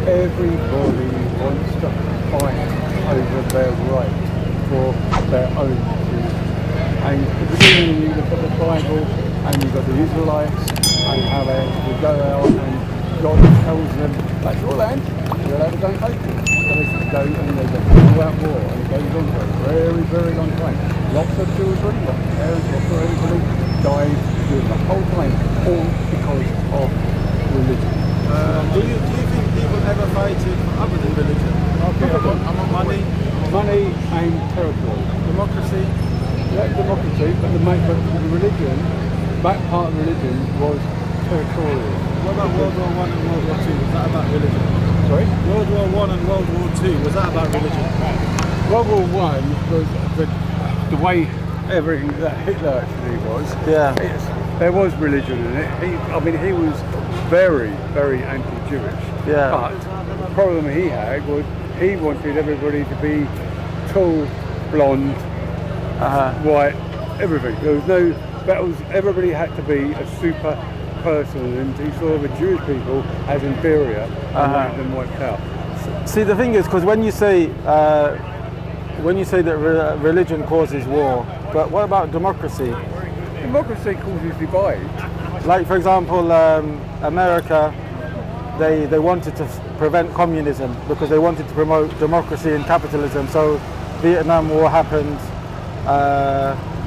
everybody wants to fight over their right for their own Jews. And at the beginning you look at the Bible and you've got the Israelites and how they go out and God tells them that's your land, you're allowed to go and take it. So they just go and they go all out war and it goes on for a very, very long time. Lots of children, lots of parents, lots of everybody died during the whole time, all because of religion. Do you think people ever fight it other than religion? Okay, I'm on money. Money and territory. Democracy? Yeah, democracy, but the religion, that part of religion was territorial. What about World War I and World War II? Was that about religion? Sorry? World War I and World War II, was that about religion? World War I was the way everything that Hitler actually was. Yeah. There was religion in it. He was very, very anti-Jewish. Yeah. But the problem he had was he wanted everybody to be tall, blonde, white, everything. There was no, everybody had to be a super person, and he saw the Jewish people as inferior and wanted them wiped out. See, the thing is, because when you say that religion causes war, but what about democracy? Democracy causes divide. Like, for example, America, they wanted to prevent communism because they wanted to promote democracy and capitalism. So Vietnam War happened,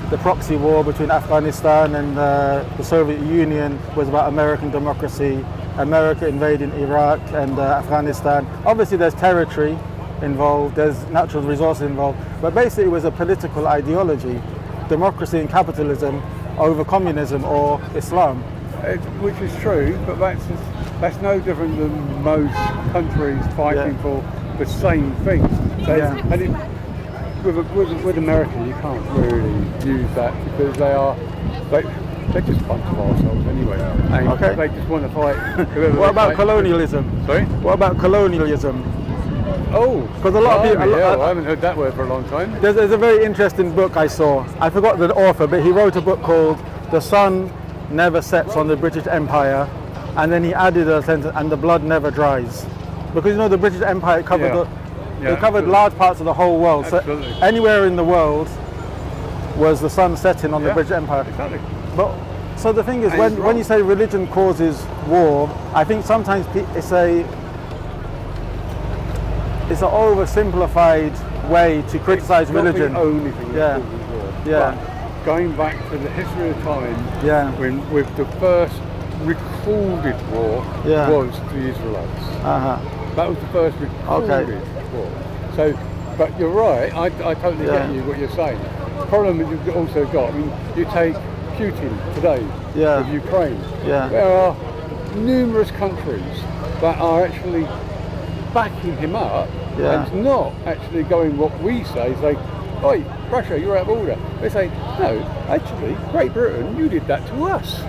the proxy war between Afghanistan and the Soviet Union was about American democracy. America invading Iraq and Afghanistan. Obviously there's territory involved, there's natural resources involved, but basically it was a political ideology, democracy and capitalism over communism or Islam. Which is true, but that's no different than most countries fighting for the same thing. So with America, you can't really use that because they're just a bunch of arseholes anyway. And they just want to fight. What about colonialism? Sorry? What about colonialism? Oh, because a lot of people. I haven't heard that word for a long time. There's a very interesting book I saw. I forgot the author, but he wrote a book called "The Sun Never Sets on the British Empire," and then he added a sentence, "and the blood never dries," because you know the British Empire covered it covered large parts of the whole world. Absolutely. So anywhere in the world was the sun setting on the British Empire. Exactly. But so the thing is, when you say religion causes war, I think sometimes it's an oversimplified way to criticize religion. Not the only thing that causes war. Yeah. But going back to the history of time, when with the first recorded war was the Israelites. That was the first recorded war. So, but you're right. I totally get you what you're saying. The problem that you've also got. I mean, you take Putin today with Ukraine. There are numerous countries that are actually backing him up and not actually going what we say, oi, Russia, you're out of order. They say, no, actually, Great Britain, you did that to us.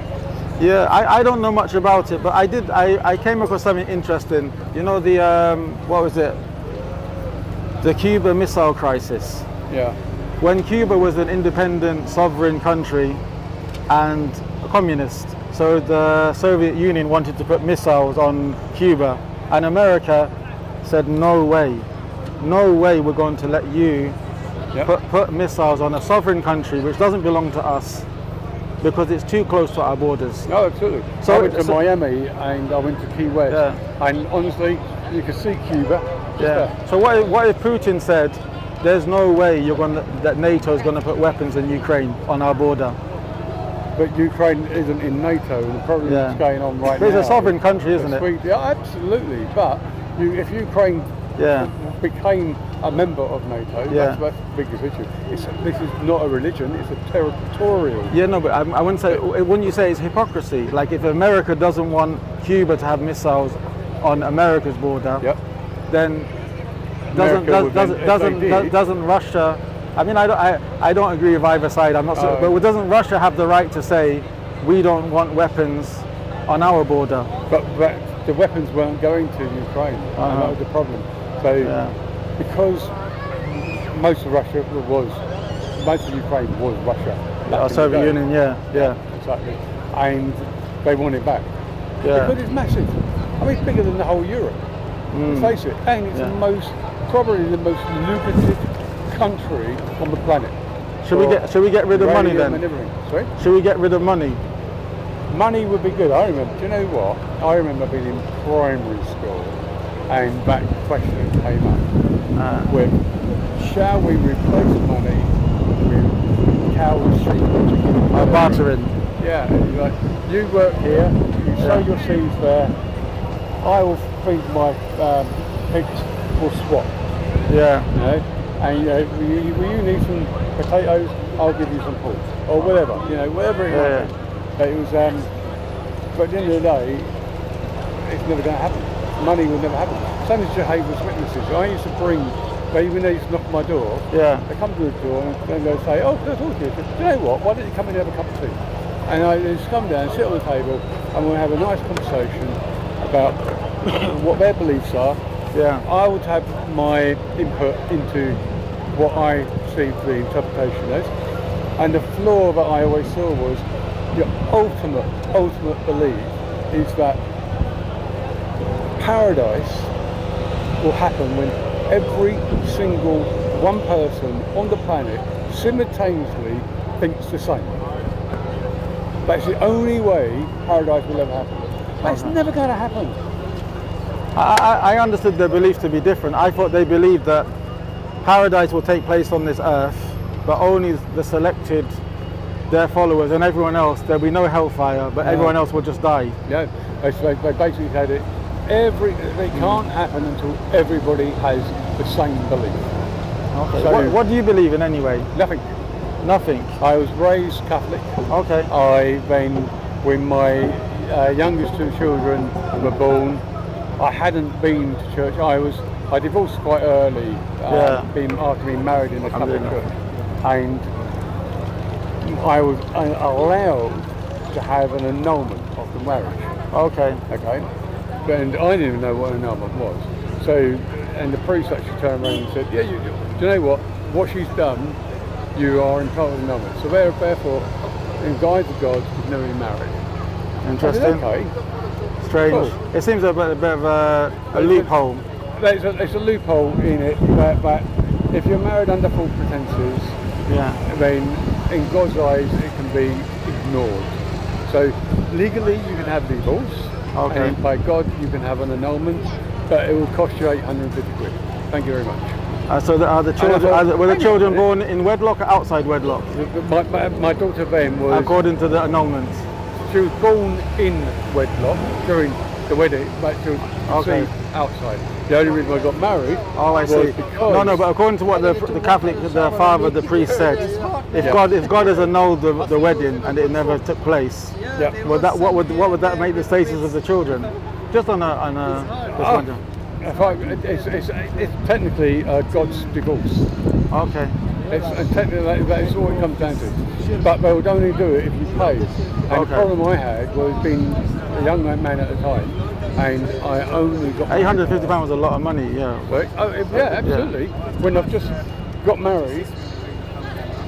Yeah, I don't know much about it, but I came across something interesting. You know the, what was it? The Cuba Missile Crisis. Yeah. When Cuba was an independent, sovereign country and a communist, so the Soviet Union wanted to put missiles on Cuba, and America said, no way we're going to let you put missiles on a sovereign country which doesn't belong to us because it's too close to our borders. No, absolutely. So I went to Miami and I went to Key West, and honestly, you can see Cuba. So what if Putin said, there's no way that NATO is going to put weapons in Ukraine on our border? But Ukraine isn't in NATO, and the problem that's going on right now. It's a sovereign country, isn't it? Yeah, absolutely. But if Ukraine became a member of NATO, that's the biggest issue. This is not a religion; it's a territorial. Yeah, no, but I wouldn't say. Wouldn't you say it's hypocrisy? Like if America doesn't want Cuba to have missiles on America's border, then doesn't Russia? I mean, I don't agree with either side. I'm not. But doesn't Russia have the right to say we don't want weapons on our border? But the weapons weren't going to Ukraine, and that was the problem. So because most of Ukraine was Russia. Soviet Union, exactly, and they want it back because it's massive. I mean, it's bigger than the whole Europe. Let's face it, and it's probably the most lucrative country on the planet. Should we get rid of money then? Sorry? Should we get rid of money? Money would be good. I remember. Do you know what? I remember being in primary school, and that question came up with, shall we replace money with cow and sheep? Bartering. Yeah. Like, you work here. You sow your seeds there. I will feed my pigs or swap. Yeah. You know? And you need some potatoes, I'll give you some pork. Or whatever, whatever it was. It was, but at the end of the day, it's never going to happen. Money will never happen. Same as Jehovah's Witnesses. I used to bring, when they used to knock on my door, they come to the door and they'll say, oh, can I talk to you? Do you know what? Why don't you come in and have a cup of tea? And I just come down, sit on the table, and we'll have a nice conversation about what their beliefs are. Yeah. I would have my input into what I see the interpretation as. And the flaw that I always saw was your ultimate belief is that paradise will happen when every single one person on the planet simultaneously thinks the same. That's the only way paradise will ever happen. That's never going to happen. I understood their belief to be different. I thought they believed that paradise will take place on this earth, but only the selected, their followers, and everyone else, there'll be no hellfire, but everyone else will just die. Yeah, they basically said it. They can't happen until everybody has the same belief. Okay. So what do you believe in anyway? Nothing. Nothing. I was raised Catholic. Okay. When my youngest two children were born, I hadn't been to church. I divorced quite early, after being married in a Catholic church, and I was allowed to have an annulment of the marriage. Okay. Okay. And I didn't even know what an annulment was. So, and the priest actually turned around and said, do you know what? What she's done, you are entitled to annulment. So therefore, in the guise of God, you've never been married. Interesting. I said, okay. Strange. Cool. It seems a bit of a loophole. There's a loophole in it that if you're married under false pretenses, then in God's eyes it can be ignored. So legally you can have divorce, and by God you can have an annulment, but it will cost you 850 quid. Thank you very much. So were the children born in wedlock or outside wedlock? My daughter Ben was, according to the annulment, she was born in wedlock during the wedding, but she was conceived outside. The only reason I got married was because... No, but according to what the Catholic, the father, the priest said, if God has annulled the wedding and it never took place, what would that make the status of the children? Just on a it's technically God's divorce. Okay. Technically that is all it comes down to. But they would only do it if you paid. And the problem I had was being a young man at the time, and I only got... £850 was a lot of money, Right? Oh, yeah, absolutely. When I've just got married,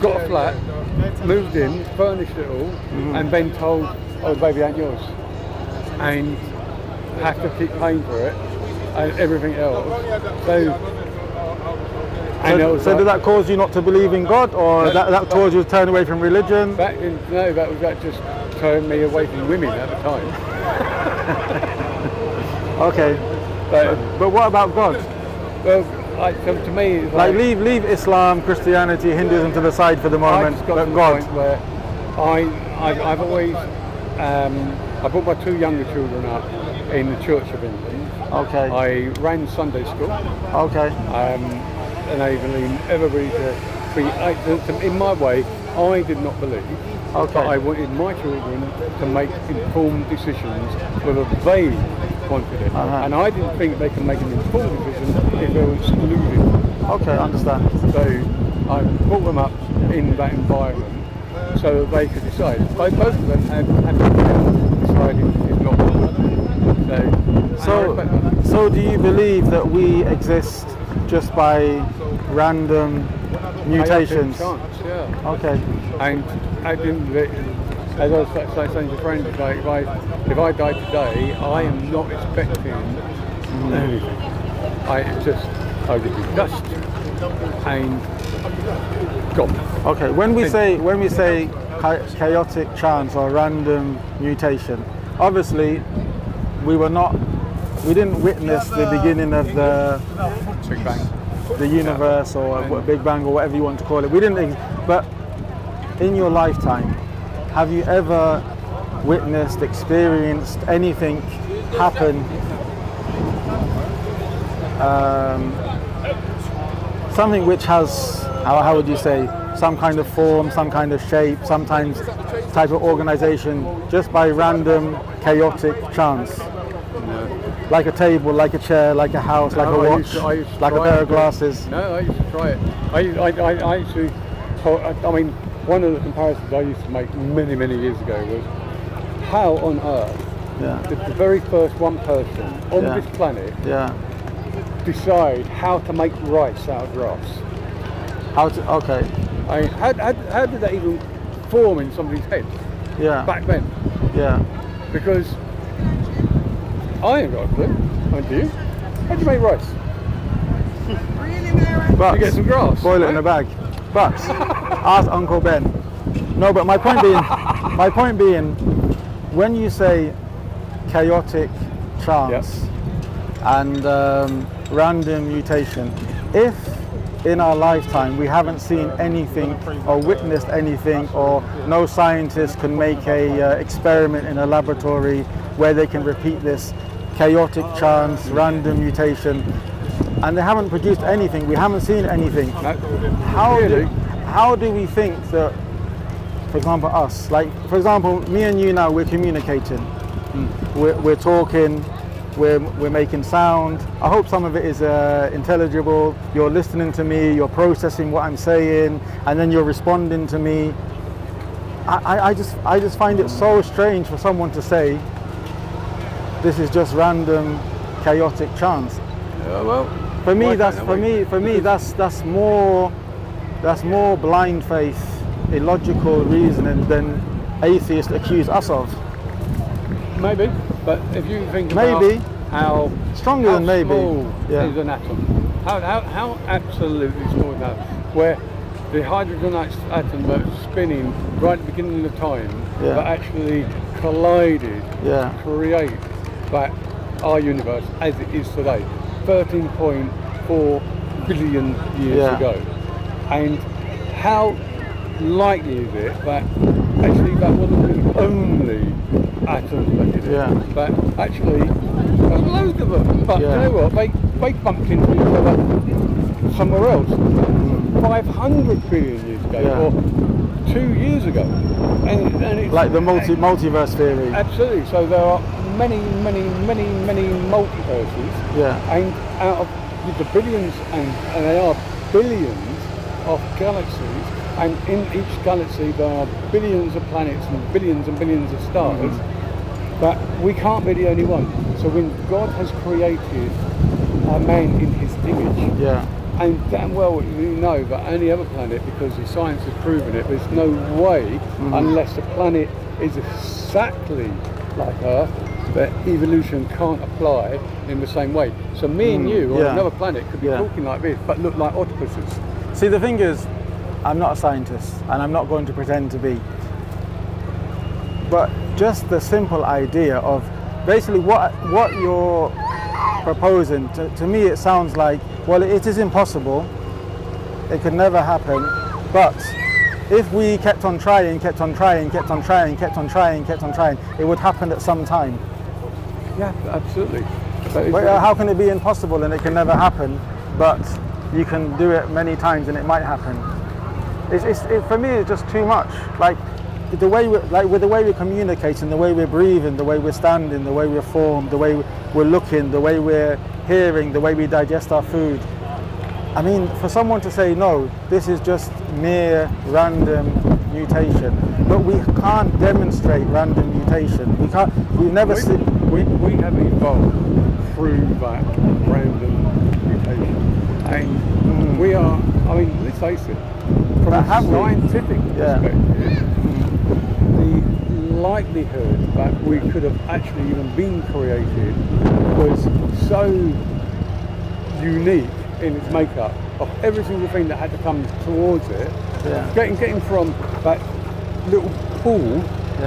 got a flat, moved in, furnished it all, and then told, oh, baby, ain't yours. And have to keep paying for it, and everything else. So did that cause you not to believe in God, or that caused you to turn away from religion? That just turned me away from women at the time. Okay. But what about God? Well, to me, it's like leave Islam, Christianity, Hinduism to the side for the moment. I just got to the point where I've always I brought my two younger children up in the Church of England. Okay. I ran Sunday school. Okay. Enabling everybody to be in my way. I did not believe. Okay. But I wanted my children to make informed decisions whether they wanted it. And I didn't think they can make an informed decision if they were excluded. Okay, I understand. So I brought them up in that environment so that they could decide. Both of them had decided it's not good. So do you believe that we exist just by random mutations? Chance, yeah. Okay. And as I was saying to friends, if I die today, I am not expecting anything. It's just dust and gone. Okay, when we say chaotic chance or random mutation, obviously we didn't witness the beginning of the Big Bang, the universe or Big Bang or whatever you want to call it. We didn't, but in your lifetime, have you ever witnessed, experienced anything happen? Something which has, how would you say, some kind of form, some kind of shape, sometimes type of organization, just by random chaotic chance. No. Like a table, like a chair, like a house, like a watch, like a pair of glasses. No, I used to try it. I actually, one of the comparisons I used to make many years ago was how on earth did the very first one person on this planet decide how to make rice out of grass? How did that even form in somebody's head? Yeah. Back then. Yeah. Because I ain't got a clue. Do you? How do you make rice? But you get some grass. Boil it in a bag. But ask Uncle Ben. No, but my point being, when you say chaotic chance and random mutation, if in our lifetime we haven't seen anything or witnessed anything, or no scientist can make a experiment in a laboratory where they can repeat this chaotic chance, random mutation, and they haven't produced anything, we haven't seen anything, how do we think that, for example, us, like for example me and you now, we're communicating, we're talking, we're making sound. I hope some of it is intelligible. You're listening to me, you're processing what I'm saying, and then you're responding to me. I just find it so strange for someone to say this is just random chaotic chance. For me that's more blind faith, illogical reasoning than atheists accuse us of. Maybe, but if you think maybe about how stronger than maybe small is an atom, how absolutely small is that, where the hydrogen atom that's spinning right at the beginning of time, but actually collided to create our universe as it is today, 13.4 billion years ago. And how likely is it that actually that wasn't the only atoms that did it, but actually there's loads of them, but you know what, they bumped into each other somewhere else 500 billion years ago or 2 years ago, and it's like the multiverse theory. Absolutely. So there are many multiverses, and out of the billions, and they are billions of galaxies, and in each galaxy there are billions of planets and billions of stars, but we can't be the only one. So when God has created a man in his image, and damn well you know that any other planet, because the science has proven it, there's no way, unless the planet is exactly like Earth, that evolution can't apply in the same way. So me and you on another planet could be talking like this, but look like octopuses. See, the thing is, I'm not a scientist, and I'm not going to pretend to be. But just the simple idea of basically what you're proposing, to me it sounds like, well, it is impossible, it could never happen, but if we kept on trying, it would happen at some time. Yeah, absolutely. But how can it be impossible and it can never happen, but you can do it many times and it might happen? For me, it's just too much. Like the way with the way we're communicating, the way we're breathing, the way we're standing, the way we're formed, the way we're looking, the way we're hearing, the way we digest our food. I mean, for someone to say no, this is just mere random mutation, but we can't demonstrate random mutation. We can't. We've never seen. We have evolved through that random mutation, and we are. I mean, let's face it. From a scientific perspective, the likelihood that we could have actually even been created was so unique in its makeup of every single thing that had to come towards it. Getting from that little pool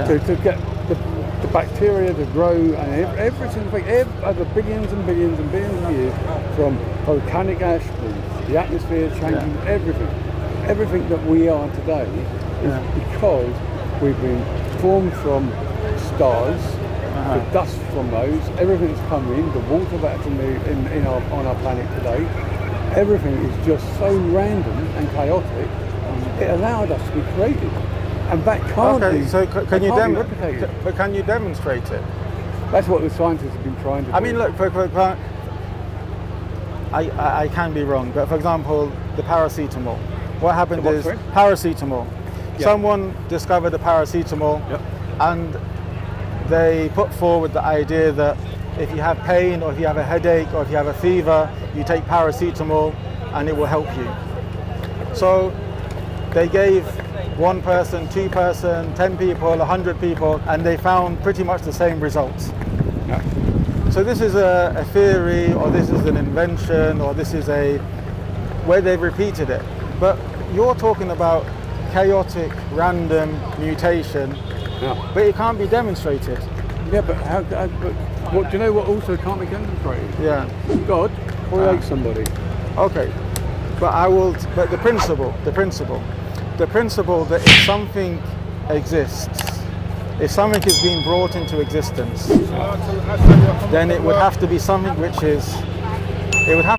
to get the bacteria to grow, and every single thing, over billions and billions and billions of years, from volcanic ash, the atmosphere changing, everything that we are today is because we've been formed from stars, the dust from those, everything that's come in, the water that's on our planet today, everything is just so random and chaotic. It allowed us to be created, and that can't be. So can you replicated. But can you demonstrate it? That's what the scientists have been trying to do. I mean, look, I can be wrong, but for example, the paracetamol. What happened is paracetamol. Someone discovered the paracetamol, and they put forward the idea that if you have pain, or if you have a headache, or if you have a fever, you take paracetamol and it will help you. So they gave 1 person, 2 person, 10 people, 100 people, and they found pretty much the same results. So this is a theory, or this is an invention, or this is where they've repeated it. But you're talking about chaotic, random mutation, but it can't be demonstrated. Yeah, but what do you know what also can't be demonstrated? Yeah. God creates somebody. Okay. But the principle that if something exists, if something is being brought into existence, then it would have to be something which is, it would have